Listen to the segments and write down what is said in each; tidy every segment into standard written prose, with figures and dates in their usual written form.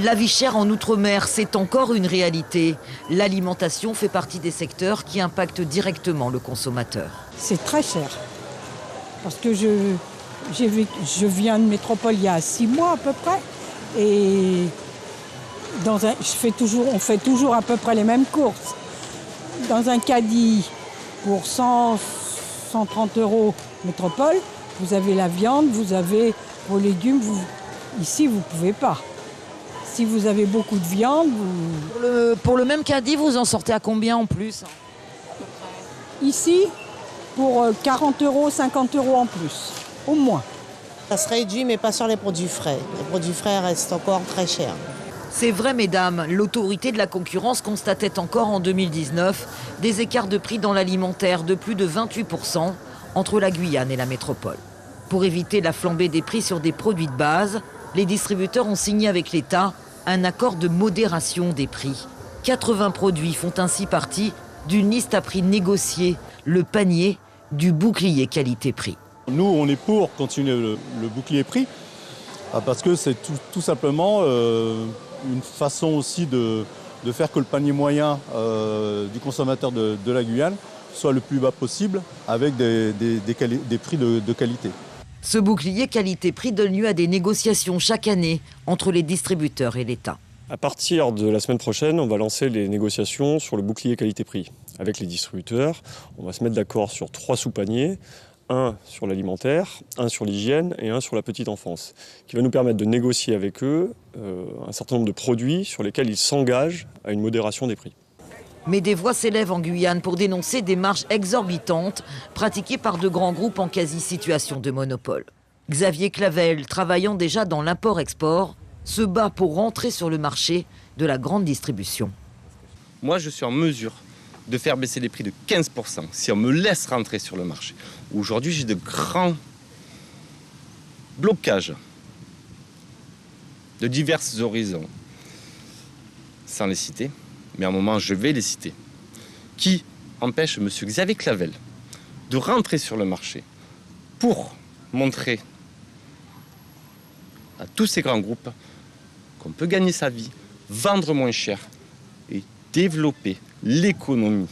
La vie chère en Outre-mer, c'est encore une réalité. L'alimentation fait partie des secteurs qui impactent directement le consommateur. C'est très cher. Parce que je viens de métropole il y a 6 mois à peu près. Et on fait toujours à peu près les mêmes courses. Dans un caddie pour 130 € métropole, vous avez la viande, vous avez vos légumes. Ici, vous ne pouvez pas. Si vous avez beaucoup de viande, Pour le même caddie, vous en sortez à combien en plus? Ici, pour 40 €, 50 € en plus, au moins. Ça se réduit, mais pas sur les produits frais. Les produits frais restent encore très chers. C'est vrai, mesdames, l'autorité de la concurrence constatait encore en 2019 des écarts de prix dans l'alimentaire de plus de 28% entre la Guyane et la métropole. Pour éviter la flambée des prix sur des produits de base, les distributeurs ont signé avec l'État un accord de modération des prix. 80 produits font ainsi partie d'une liste à prix négociée, le panier du bouclier qualité-prix. Nous, on est pour continuer le bouclier prix, parce que c'est tout simplement une façon aussi de faire que le panier moyen du consommateur de la Guyane soit le plus bas possible, avec des prix de qualité. Ce bouclier qualité-prix donne lieu à des négociations chaque année entre les distributeurs et l'État. À partir de la semaine prochaine, on va lancer les négociations sur le bouclier qualité-prix. Avec les distributeurs, on va se mettre d'accord sur 3 sous-paniers, un sur l'alimentaire, un sur l'hygiène et un sur la petite enfance, qui va nous permettre de négocier avec eux un certain nombre de produits sur lesquels ils s'engagent à une modération des prix. Mais des voix s'élèvent en Guyane pour dénoncer des marges exorbitantes pratiquées par de grands groupes en quasi-situation de monopole. Xavier Clavel, travaillant déjà dans l'import-export, se bat pour rentrer sur le marché de la grande distribution. Moi, je suis en mesure de faire baisser les prix de 15% si on me laisse rentrer sur le marché. Aujourd'hui, j'ai de grands blocages de divers horizons, sans les citer. Mais à un moment, je vais les citer, qui empêche M. Xavier Clavel de rentrer sur le marché pour montrer à tous ces grands groupes qu'on peut gagner sa vie, vendre moins cher et développer l'économie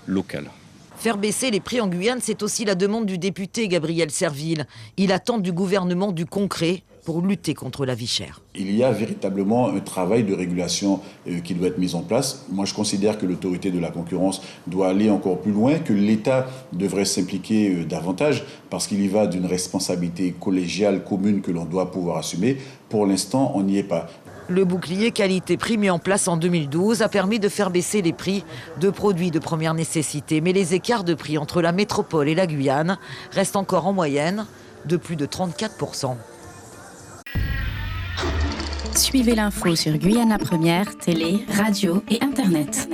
locale. Faire baisser les prix en Guyane, c'est aussi la demande du député Gabriel Serville. Il attend du gouvernement du concret pour lutter contre la vie chère. Il y a véritablement un travail de régulation qui doit être mis en place. Moi, je considère que l'autorité de la concurrence doit aller encore plus loin, que l'État devrait s'impliquer davantage, parce qu'il y va d'une responsabilité collégiale, commune, que l'on doit pouvoir assumer. Pour l'instant, on n'y est pas. Le bouclier qualité-prix mis en place en 2012 a permis de faire baisser les prix de produits de première nécessité. Mais les écarts de prix entre la métropole et la Guyane restent encore en moyenne de plus de 34%. Suivez l'info sur Guyana Première, télé, radio et internet.